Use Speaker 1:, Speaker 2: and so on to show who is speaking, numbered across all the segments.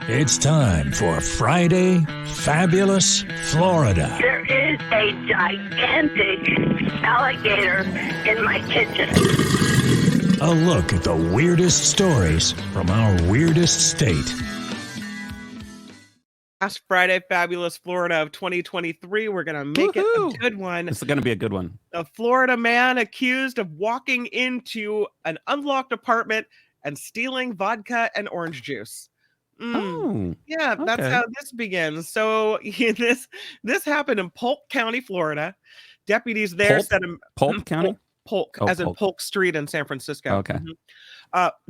Speaker 1: It's time for Friday Fabulous Florida.
Speaker 2: There is a gigantic alligator in my kitchen.
Speaker 1: A look at the weirdest stories from our weirdest state.
Speaker 3: Last Friday Fabulous Florida of 2023. We're going to make it a good one.
Speaker 4: This is going to be a good one.
Speaker 3: A Florida man accused of walking into an unlocked apartment and stealing vodka and orange juice. Yeah, that's how this begins. So this happened in Polk County, Florida. Deputies there said
Speaker 4: Polk County?
Speaker 3: Polk, as in Polk Street in San Francisco.
Speaker 4: Okay.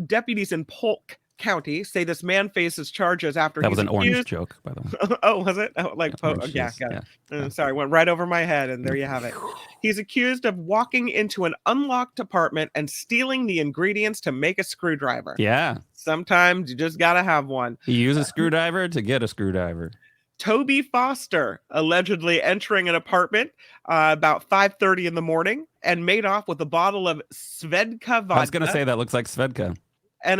Speaker 3: Deputies in Polk County say this man faces charges after
Speaker 4: that was an orange joke, by the way.
Speaker 3: Oh, was it? Oh, like yeah, got it. Sorry, went right over my head, and there you have it. He's accused of walking into an unlocked apartment and stealing the ingredients to make a screwdriver.
Speaker 4: Yeah.
Speaker 3: Sometimes you just gotta have one.
Speaker 4: You use a screwdriver to get a screwdriver.
Speaker 3: Toby Foster allegedly entering an apartment about 5:30 in the morning and made off with a bottle of Svedka vodka.
Speaker 4: I was going to say that looks like Svedka.
Speaker 3: And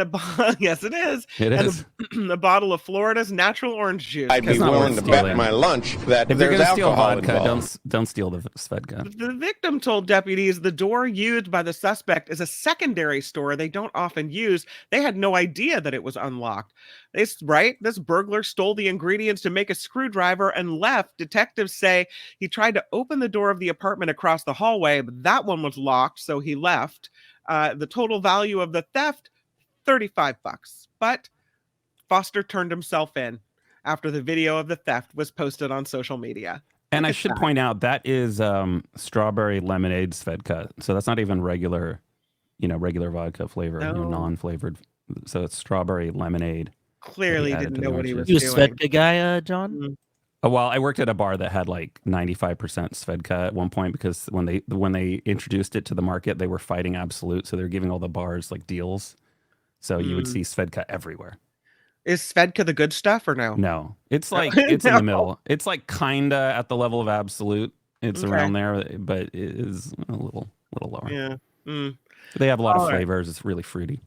Speaker 3: yes, it is.
Speaker 4: It is.
Speaker 3: A bottle of Florida's natural orange juice.
Speaker 5: I'd be willing to bet my lunch that
Speaker 4: if you're
Speaker 5: there's
Speaker 4: going to steal
Speaker 5: alcohol
Speaker 4: vodka,
Speaker 5: involved.
Speaker 4: don't steal the Svedka.
Speaker 3: The victim told deputies the door used by the suspect is a secondary store they don't often use. They had no idea that it was unlocked. This burglar stole the ingredients to make a screwdriver and left. Detectives say he tried to open the door of the apartment across the hallway, but that one was locked, so he left. The total value of the theft, $35. But Foster turned himself in after the video of the theft was posted on social media.
Speaker 4: And I should point out that is strawberry lemonade Svedka. So that's not even regular vodka flavor, non-flavored. So it's strawberry lemonade.
Speaker 3: Clearly didn't know what he was
Speaker 6: doing.
Speaker 3: doing.
Speaker 6: You a Svedka guy, John?
Speaker 3: Mm-hmm.
Speaker 4: Well, I worked at a bar that had like 95% Svedka at one point because when they introduced it to the market, they were fighting Absolute. So they're giving all the bars like deals. So you would see Svedka everywhere.
Speaker 3: Is Svedka the good stuff or no?
Speaker 4: No, it's like it's in the middle. It's like kinda at the level of Absolute. It's around there, but it is a little lower.
Speaker 3: Yeah.
Speaker 4: They have a lot of flavors. It's really fruity.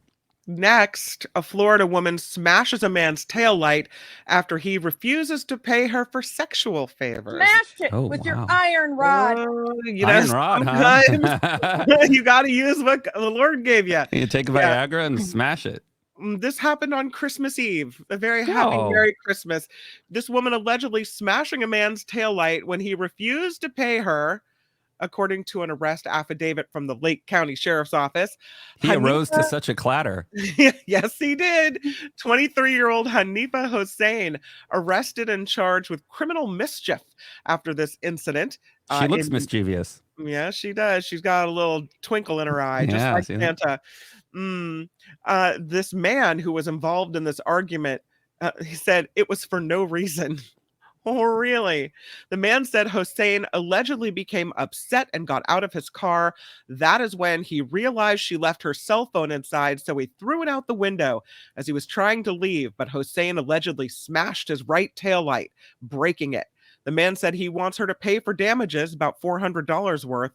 Speaker 3: Next, a Florida woman smashes a man's taillight after he refuses to pay her for sexual favors.
Speaker 7: Smashed it with your iron rod.
Speaker 4: Iron rod, huh?
Speaker 3: You got to use what the Lord gave you.
Speaker 4: You take Viagra and smash it.
Speaker 3: This happened on Christmas Eve. A very happy Merry Christmas. This woman allegedly smashing a man's taillight when he refused to pay her, according to an arrest affidavit from the Lake County Sheriff's Office.
Speaker 4: He arose to such a clatter.
Speaker 3: Yes, he did. 23-year-old Hanifa Hossein arrested and charged with criminal mischief after this incident.
Speaker 4: She looks mischievous.
Speaker 3: Yeah, she does. She's got a little twinkle in her eye, just like Santa. This man who was involved in this argument, he said it was for no reason. Oh, really? The man said Hossein allegedly became upset and got out of his car. That is when he realized she left her cell phone inside, so he threw it out the window as he was trying to leave, but Hossein allegedly smashed his right taillight, breaking it. The man said he wants her to pay for damages, about $400 worth.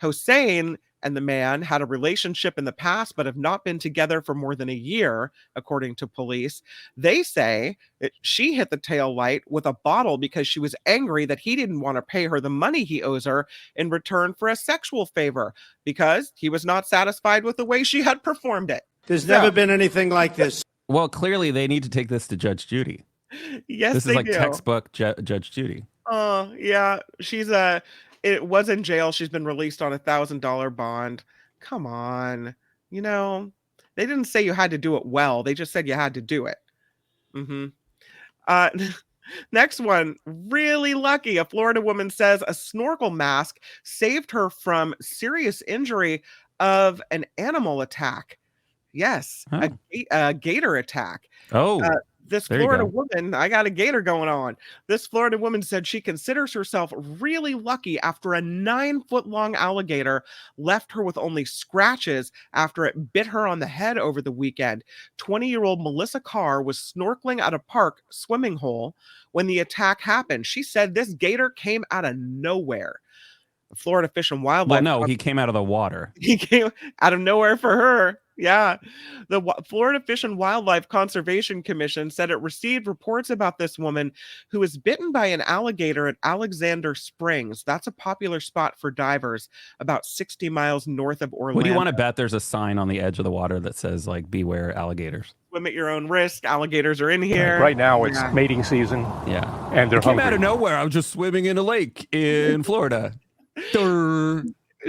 Speaker 3: Hossein and the man had a relationship in the past, but have not been together for more than a year, according to police. They say that she hit the tail light with a bottle because she was angry that he didn't want to pay her the money he owes her in return for a sexual favor because he was not satisfied with the way she had performed it.
Speaker 8: There's never been anything like this.
Speaker 4: Well, clearly they need to take this to Judge Judy.
Speaker 3: Yes,
Speaker 4: this is like textbook Judge Judy.
Speaker 3: Yeah, it was in jail. She's been released on $1,000 bond. Come on. They didn't say you had to do it well. They just said you had to do it. Next one, really lucky. A Florida woman says a snorkel mask saved her from serious injury of an animal attack. Yes, a gator attack. This Florida woman, I got a gator going on. This Florida woman said she considers herself really lucky after a 9-foot-long alligator left her with only scratches after it bit her on the head over the weekend. 20-year-old Melissa Carr was snorkeling at a park swimming hole when the attack happened. She said this gator came out of nowhere. Florida Fish and Wildlife.
Speaker 4: Well, no, he came out of the water.
Speaker 3: He came out of nowhere for her. Yeah. The Florida Fish and Wildlife Conservation Commission said it received reports about this woman who was bitten by an alligator at Alexander Springs. That's a popular spot for divers about 60 miles north of Orlando.
Speaker 4: What do you want to bet there's a sign on the edge of the water that says, like, beware alligators?
Speaker 3: Swim at your own risk. Alligators are in here.
Speaker 6: Right now it's mating season.
Speaker 4: Yeah.
Speaker 6: And they're
Speaker 4: came
Speaker 6: hungry.
Speaker 4: out of nowhere. I was just swimming in a lake in Florida.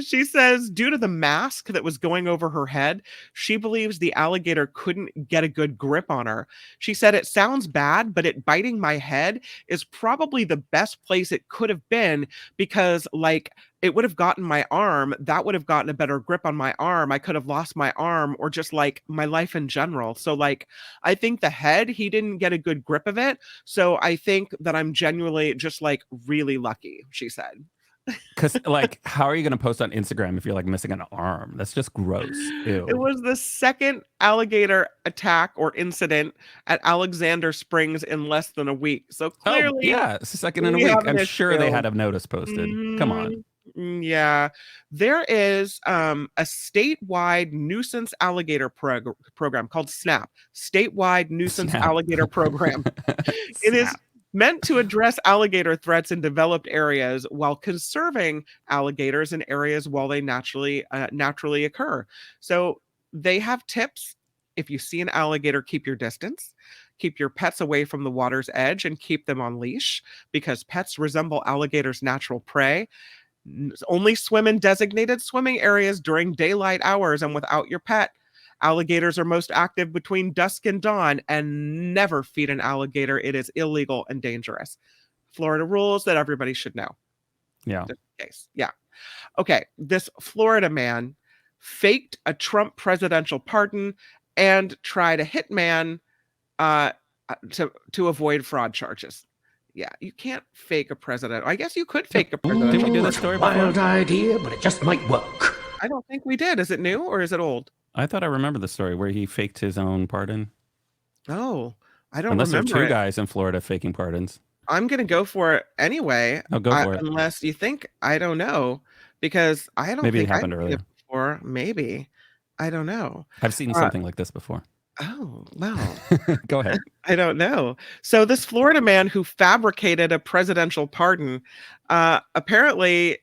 Speaker 3: She says due to the mask that was going over her head, she believes the alligator couldn't get a good grip on her. She said, it sounds bad, but it biting my head is probably the best place it could have been because, like, it would have gotten my arm. That would have gotten a better grip on my arm. I could have lost my arm or just like my life in general. So, like, I think the head, he didn't get a good grip of it. So I think that I'm genuinely just like really lucky, she said.
Speaker 4: Because, like, how are you going to post on Instagram if you're like missing an arm? That's just gross. Ew.
Speaker 3: It was the second alligator attack or incident at Alexander Springs in less than a week. So clearly,
Speaker 4: yeah, it's the second in a week. I'm sure they had a notice posted. Come on.
Speaker 3: Yeah, there is a statewide nuisance alligator program called SNAP, statewide nuisance alligator program. It is meant to address alligator threats in developed areas while conserving alligators in areas while they naturally occur. So they have tips. If you see an alligator, keep your distance. Keep your pets away from the water's edge and keep them on leash because pets resemble alligators' natural prey. Only swim in designated swimming areas during daylight hours and without your pet. Alligators are most active between dusk and dawn, and never feed an alligator. It is illegal and dangerous. Florida rules that everybody should know.
Speaker 4: Yeah.
Speaker 3: Just in case. Yeah. Okay. This Florida man faked a Trump presidential pardon and tried a hitman to avoid fraud charges. Yeah, you can't fake a president. I guess you could fake a president.
Speaker 4: Did we do this story before?
Speaker 8: Wild idea, but it just might work.
Speaker 3: I don't think we did. Is it new or is it old?
Speaker 4: I thought I remember the story where he faked his own pardon.
Speaker 3: Oh, I don't
Speaker 4: Unless
Speaker 3: remember.
Speaker 4: There are two guys in Florida faking pardons.
Speaker 3: I'm going to go for it anyway.
Speaker 4: Oh, go for it.
Speaker 3: Unless you think, I don't know. Because I don't
Speaker 4: Maybe
Speaker 3: think
Speaker 4: it happened earlier.
Speaker 3: Before. Maybe. I don't know.
Speaker 4: I've seen something like this before.
Speaker 3: Oh, well.
Speaker 4: Go ahead.
Speaker 3: I don't know. So this Florida man who fabricated a presidential pardon apparently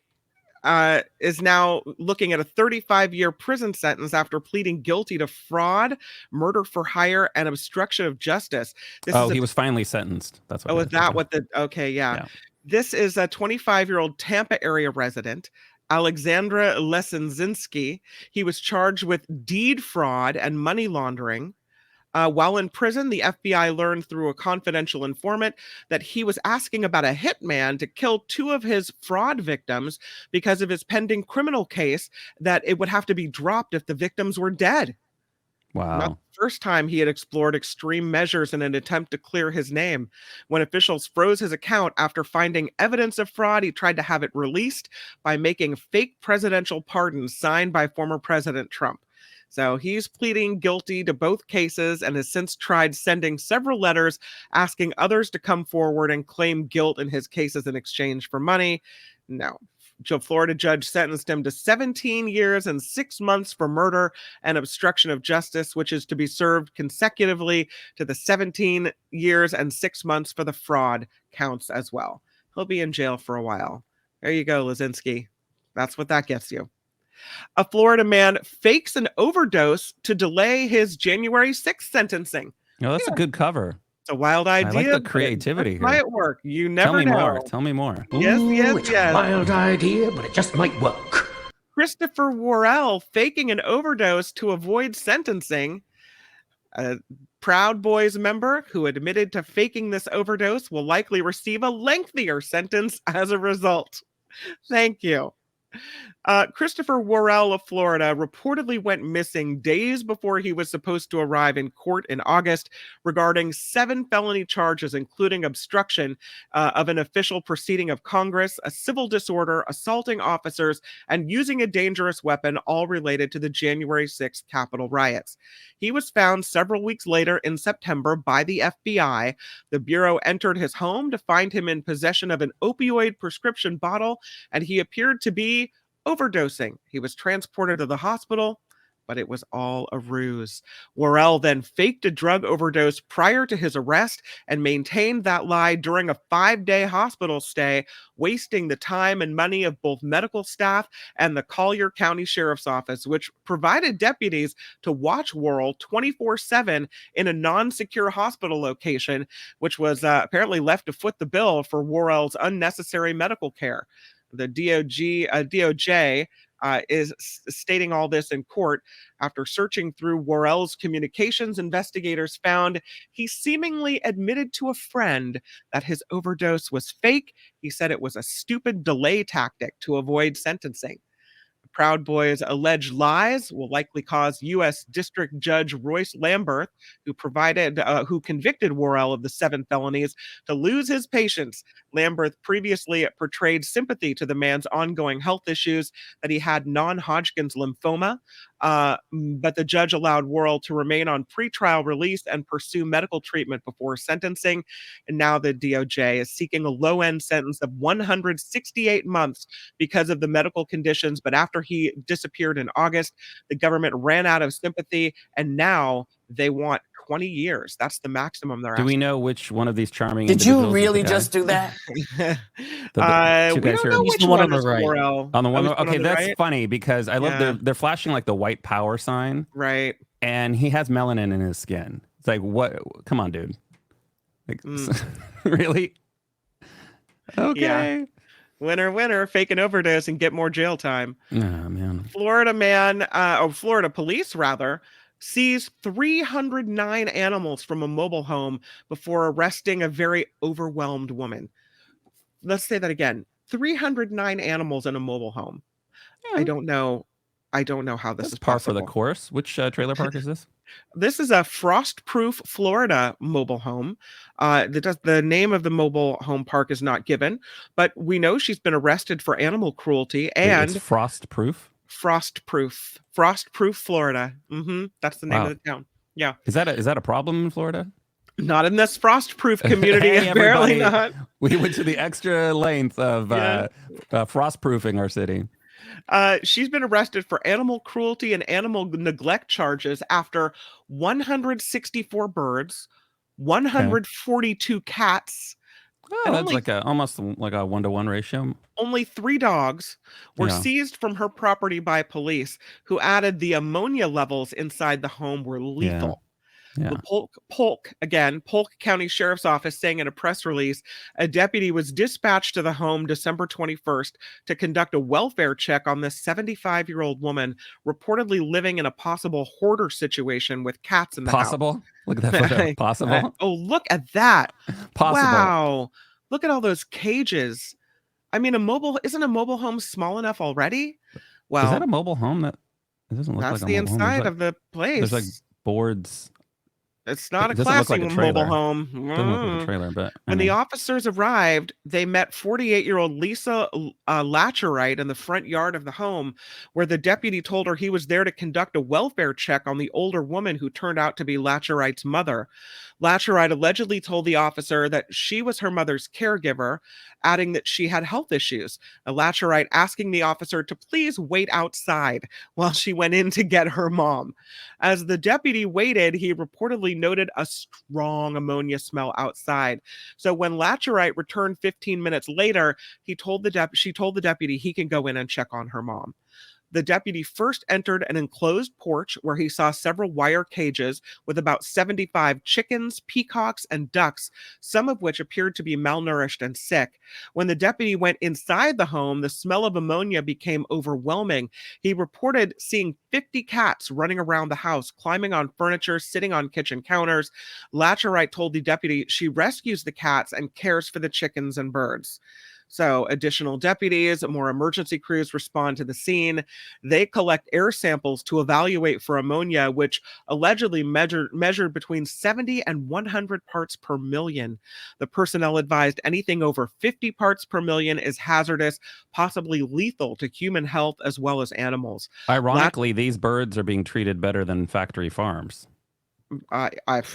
Speaker 3: is now looking at a 35-year prison sentence after pleading guilty to fraud, murder for hire, and obstruction of justice.
Speaker 4: He was finally sentenced. That's what.
Speaker 3: Oh, is that what the? Okay, yeah. This is a 25-year-old Tampa area resident, Alexandra Lesenzinski. He was charged with deed fraud and money laundering. While in prison, the FBI learned through a confidential informant that he was asking about a hitman to kill two of his fraud victims because of his pending criminal case that it would have to be dropped if the victims were dead.
Speaker 4: Wow.
Speaker 3: Not the first time he had explored extreme measures in an attempt to clear his name. When officials froze his account after finding evidence of fraud, he tried to have it released by making fake presidential pardons signed by former President Trump. So he's pleading guilty to both cases and has since tried sending several letters asking others to come forward and claim guilt in his cases in exchange for money. No. A Florida judge sentenced him to 17 years and 6 months for murder and obstruction of justice, which is to be served consecutively to the 17 years and 6 months for the fraud counts as well. He'll be in jail for a while. There you go, Lesinski. That's what that gets you. A Florida man fakes an overdose to delay his January 6th sentencing.
Speaker 4: Oh, that's a good cover.
Speaker 3: It's a wild idea.
Speaker 4: I like the creativity here.
Speaker 3: Might work. You never know.
Speaker 4: Tell me more.
Speaker 3: Yes,
Speaker 8: It's a wild idea, but it just might work.
Speaker 3: Christopher Worrell faking an overdose to avoid sentencing. A Proud Boys member who admitted to faking this overdose will likely receive a lengthier sentence as a result. Thank you. Christopher Worrell of Florida reportedly went missing days before he was supposed to arrive in court in August regarding 7 felony charges, including obstruction of an official proceeding of Congress, a civil disorder, assaulting officers, and using a dangerous weapon, all related to the January 6th Capitol riots. He was found several weeks later in September by the FBI. The Bureau entered his home to find him in possession of an opioid prescription bottle, and he appeared to be overdosing. He was transported to the hospital, but it was all a ruse. Worrell then faked a drug overdose prior to his arrest and maintained that lie during a 5-day hospital stay, wasting the time and money of both medical staff and the Collier County Sheriff's Office, which provided deputies to watch Worrell 24/7 in a non-secure hospital location, which was apparently left to foot the bill for Worrell's unnecessary medical care. The DOJ is stating all this in court. After searching through Worrell's communications, investigators found he seemingly admitted to a friend that his overdose was fake. He said it was a stupid delay tactic to avoid sentencing. Proud Boy's alleged lies will likely cause U.S. District Judge Royce Lamberth, who convicted Worrell of the 7 felonies, to lose his patience. Lamberth previously portrayed sympathy to the man's ongoing health issues, that he had non-Hodgkin's lymphoma, but the judge allowed Worrell to remain on pretrial release and pursue medical treatment before sentencing. And now the DOJ is seeking a low-end sentence of 168 months because of the medical conditions. But after he disappeared in August, the government ran out of sympathy, and now they want 20 years. That's the maximum they're asking.
Speaker 4: Do we know which one of these charming
Speaker 6: Did you really just do that?
Speaker 3: We don't know which one on the right.
Speaker 4: On the one, okay, that's right? Funny because I love they're flashing like the white power sign.
Speaker 3: Right.
Speaker 4: And he has melanin in his skin. It's like, what? Come on, dude. Like, really? Okay.
Speaker 3: Yeah. Winner, winner, fake an overdose and get more jail time.
Speaker 4: Oh, man.
Speaker 3: Florida police, seized 309 animals from a mobile home before arresting a very overwhelmed woman. Let's say that again. 309 animals in a mobile home. Yeah. I don't know how this is
Speaker 4: par
Speaker 3: possible.
Speaker 4: For the course. Which trailer park is this?
Speaker 3: This is a Frostproof, Florida mobile home. The name of the mobile home park is not given, but we know she's been arrested for animal cruelty and
Speaker 4: it's Frostproof.
Speaker 3: Frostproof, Florida. That's the name of the town. Yeah.
Speaker 4: Is that a problem in Florida?
Speaker 3: Not in this Frostproof community. Hey, apparently not.
Speaker 4: We went to the extra length of frostproofing our city.
Speaker 3: She's been arrested for animal cruelty and animal neglect charges after 164 birds, 142 cats.
Speaker 4: Oh, that's almost like a 1-to-1 ratio.
Speaker 3: Only 3 dogs were seized from her property by police, who added the ammonia levels inside the home were lethal.
Speaker 4: Yeah.
Speaker 3: The Polk County Sheriff's Office saying in a press release, a deputy was dispatched to the home December 21st to conduct a welfare check on this 75-year-old woman reportedly living in a possible hoarder situation with cats in the house.
Speaker 4: Look at that photo. Possible?
Speaker 3: Oh, look at that.
Speaker 4: Possible.
Speaker 3: Wow. Look at all those cages. I mean, isn't a mobile home small enough already? Well,
Speaker 4: is that a mobile home? It doesn't look like a mobile home.
Speaker 3: That's the inside of the place.
Speaker 4: There's like boards.
Speaker 3: It's not a classy mobile home.
Speaker 4: Doesn't look like a trailer, but
Speaker 3: when the officers arrived, they met 48-year-old Lisa Latcherite in the front yard of the home, where the deputy told her he was there to conduct a welfare check on the older woman who turned out to be Latcherite's mother. Latcherite allegedly told the officer that she was her mother's caregiver, adding that she had health issues. Latcherite asking the officer to please wait outside while she went in to get her mom. As the deputy waited, he reportedly noted a strong ammonia smell outside. So when Latcherite returned 15 minutes later, she told the deputy he can go in and check on her mom. The deputy first entered an enclosed porch where he saw several wire cages with about 75 chickens, peacocks, and ducks, some of which appeared to be malnourished and sick. When the deputy went inside the home, the smell of ammonia became overwhelming. He reported seeing 50 cats running around the house, climbing on furniture, sitting on kitchen counters. Latcherite told the deputy she rescues the cats and cares for the chickens and birds. So additional deputies, more emergency crews respond to the scene. They collect air samples to evaluate for ammonia, which allegedly measured between 70 and 100 parts per million. The personnel advised anything over 50 parts per million is hazardous, possibly lethal to human health as well as animals.
Speaker 4: Ironically, these birds are being treated better than factory farms.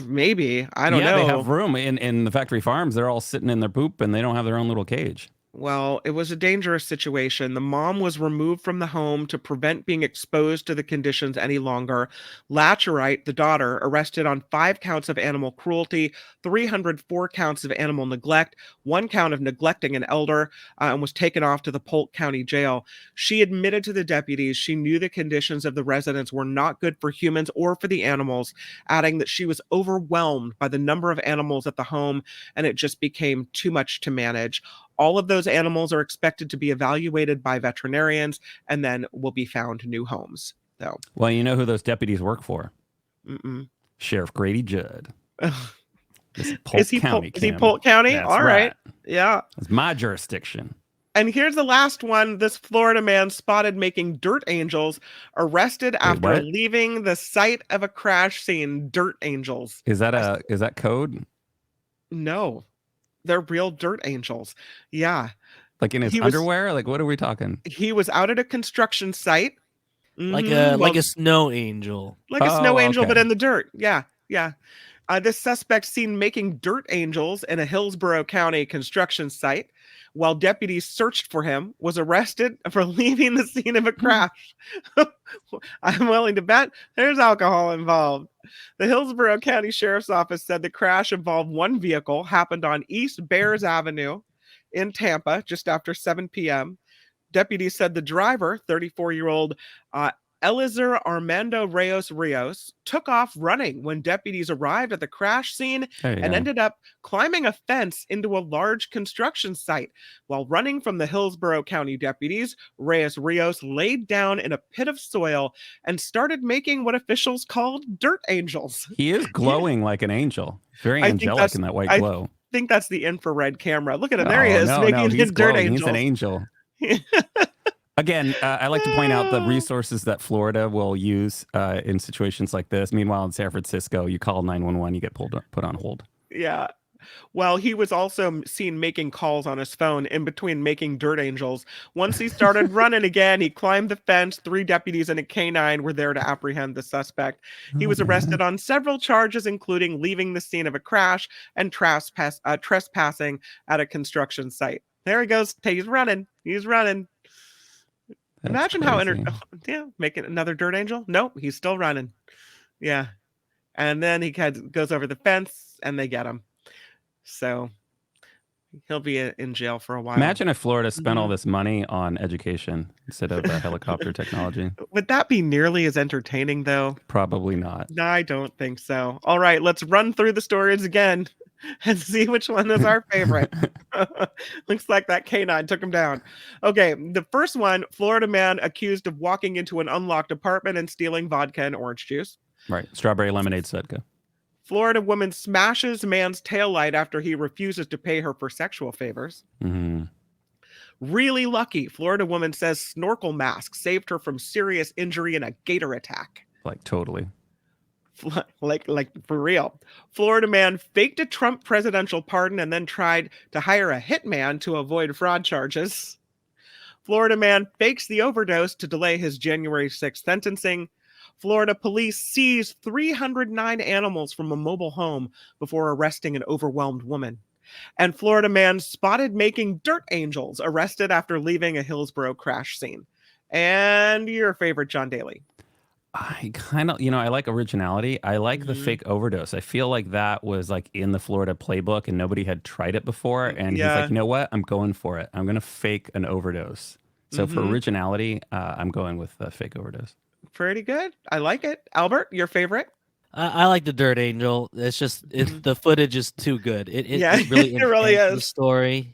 Speaker 3: Maybe. I don't know.
Speaker 4: Yeah, they have room in the factory farms. They're all sitting in their poop and they don't have their own little cage.
Speaker 3: Well, it was a dangerous situation. The mom was removed from the home to prevent being exposed to the conditions any longer. Latcherite, the daughter, arrested on 5 counts of animal cruelty, 304 counts of animal neglect, 1 count of neglecting an elder, and was taken off to the Polk County jail. She admitted to the deputies she knew the conditions of the residents were not good for humans or for the animals, adding that she was overwhelmed by the number of animals at the home and it just became too much to manage. All of those animals are expected to be evaluated by veterinarians and then will be found new homes. So,
Speaker 4: well, you know who those deputies work for?
Speaker 3: mm-mm.
Speaker 4: Sheriff Grady Judd.
Speaker 3: Is he Polk County?
Speaker 4: That's
Speaker 3: all right. Yeah.
Speaker 4: It's my jurisdiction.
Speaker 3: And here's the last one. This Florida man spotted making dirt angels, arrested after leaving the site of a crash scene. Dirt angels.
Speaker 4: Is that code?
Speaker 3: No. They're real dirt angels. Yeah.
Speaker 4: Like in his underwear? Like, what are we talking?
Speaker 3: He was out at a construction site.
Speaker 9: Like a snow angel.
Speaker 3: Like a snow angel, but in the dirt. Yeah. Yeah. This suspect seen making dirt angels in a Hillsborough County construction site while deputies searched for him, was arrested for leaving the scene of a crash. I'm willing to bet there's alcohol involved. The Hillsborough County Sheriff's Office said the crash involved one vehicle, happened on East Bears Avenue in Tampa just after 7 p.m. Deputies said the driver, 34-year-old Eliezer Armando Rios, took off running when deputies arrived at the crash scene and ended up climbing a fence into a large construction site. While running from the Hillsborough County deputies, Rios laid down in a pit of soil and started making what officials called dirt angels.
Speaker 4: He is glowing like an angel. Very angelic in that white glow.
Speaker 3: I think that's the infrared camera. Look at him. There he is, making his dirt angels.
Speaker 4: He's an angel. Again, I like to point out the resources that Florida will use in situations like this. Meanwhile, in San Francisco, you call 911, you get put on hold.
Speaker 3: Yeah. Well, he was also seen making calls on his phone in between making dirt angels. Once he started running again, he climbed the fence. 3 deputies and a canine were there to apprehend the suspect. He was arrested on several charges, including leaving the scene of a crash and trespassing at a construction site. There he goes. He's running. He's running. That's Imagine crazy. How making another dirt angel. Nope, he's still running. Yeah, and then he goes over the fence, and they get him. So he'll be in jail for a while.
Speaker 4: Imagine if Florida spent all this money on education instead of helicopter technology.
Speaker 3: Would that be nearly as entertaining, though?
Speaker 4: Probably not.
Speaker 3: No, I don't think so. All right, let's run through the stories again and see which one is our favorite. Looks like that canine took him down. Okay, the first one, Florida man accused of walking into an unlocked apartment and stealing vodka and orange juice.
Speaker 4: Right, strawberry lemonade Vodka.
Speaker 3: Florida woman smashes man's taillight after he refuses to pay her for sexual favors.
Speaker 4: Mm-hmm.
Speaker 3: Really lucky, Florida woman says snorkel mask saved her from serious injury in a gator attack.
Speaker 4: Like totally.
Speaker 3: Like for real. Florida man faked a Trump presidential pardon and then tried to hire a hitman to avoid fraud charges. Florida man fakes the overdose to delay his January 6th sentencing. Florida police seized 309 animals from a mobile home before arresting an overwhelmed woman. And Florida man spotted making dirt angels, arrested after leaving a Hillsborough crash scene. And your favorite, John Daly.
Speaker 4: I kind of, I like originality. I like the fake overdose. I feel like that was like in the Florida playbook and nobody had tried it before. And he's like, you know what? I'm going for it. I'm going to fake an overdose. So for originality, I'm going with the fake overdose.
Speaker 3: Pretty good. I like it. Albert, your favorite?
Speaker 9: I like the Dirt Angel. It's just the footage is too good. It really
Speaker 3: it really is
Speaker 9: the story.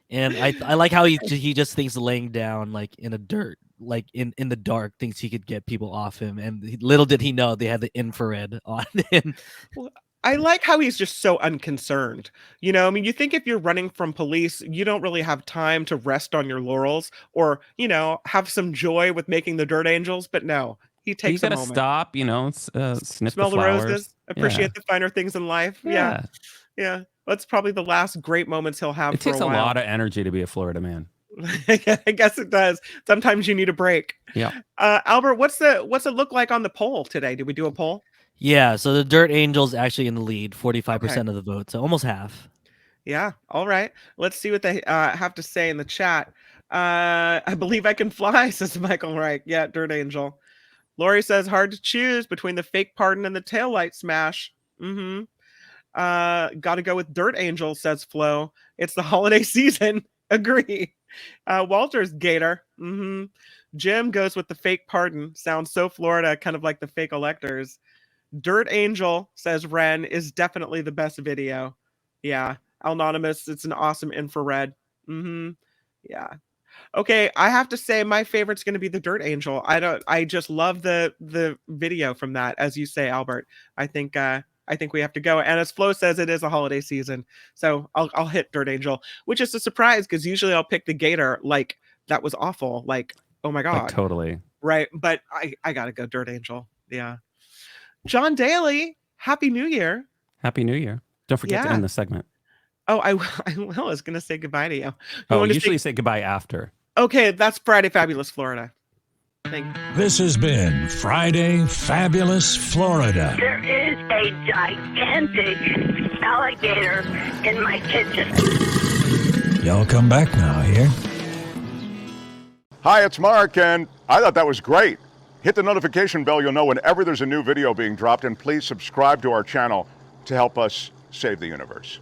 Speaker 9: And I like how he just thinks laying down like in a dirt, like in the dark, thinks he could get people off him. And little did he know they had the infrared on him.
Speaker 3: Well, I like how he's just so unconcerned. You think if you're running from police, you don't really have time to rest on your laurels or, have some joy with making the dirt angels. But no, he takes a moment.
Speaker 4: You gotta stop, sniff
Speaker 3: smell
Speaker 4: the flowers.
Speaker 3: Roses, appreciate the finer things in life. Yeah. That's probably the last great moments he'll have.
Speaker 4: It takes a lot of energy to be a Florida man.
Speaker 3: I guess it does. Sometimes you need a break.
Speaker 4: Yeah.
Speaker 3: Albert, what's it look like on the poll today? Did we do a poll?
Speaker 9: Yeah, so the Dirt Angel's actually in the lead, 45% of the vote, so almost half.
Speaker 3: Yeah. All right. Let's see what they have to say in the chat. I believe I can fly, says Michael Reich. Yeah, Dirt Angel. Lori says hard to choose between the fake pardon and the taillight smash. Mm-hmm. Gotta go with Dirt Angel, says Flo. It's the holiday season. Agree. Walter's Gator. Mm-hmm. Jim goes with the fake pardon. Sounds so Florida, kind of like the fake electors. Dirt Angel, says Ren, is definitely the best video. Yeah. Anonymous, it's an awesome infrared. Mm-hmm. Yeah. Okay, I have to say my favorite's going to be the Dirt Angel. I just love the video from that, as you say, Albert. I think we have to go. And as Flo says, it is a holiday season, so I'll hit Dirt Angel, which is a surprise because usually I'll pick the Gator. Like, that was awful. Like, oh my god,
Speaker 4: Like, totally
Speaker 3: right. But I gotta go Dirt Angel. Yeah. John Daly, Happy New Year.
Speaker 4: Happy New Year. Don't forget to end the segment.
Speaker 3: Oh, I will. I was gonna say goodbye to you.
Speaker 4: Usually say goodbye after.
Speaker 3: Okay, that's Friday Fabulous Florida.
Speaker 1: This has been Friday Fabulous Florida.
Speaker 2: There is a gigantic alligator in my kitchen.
Speaker 1: Y'all come back now here.
Speaker 10: Hi, it's Mark, and I thought that was great. Hit the notification bell, you'll know whenever there's a new video being dropped, and please subscribe to our channel to help us save the universe.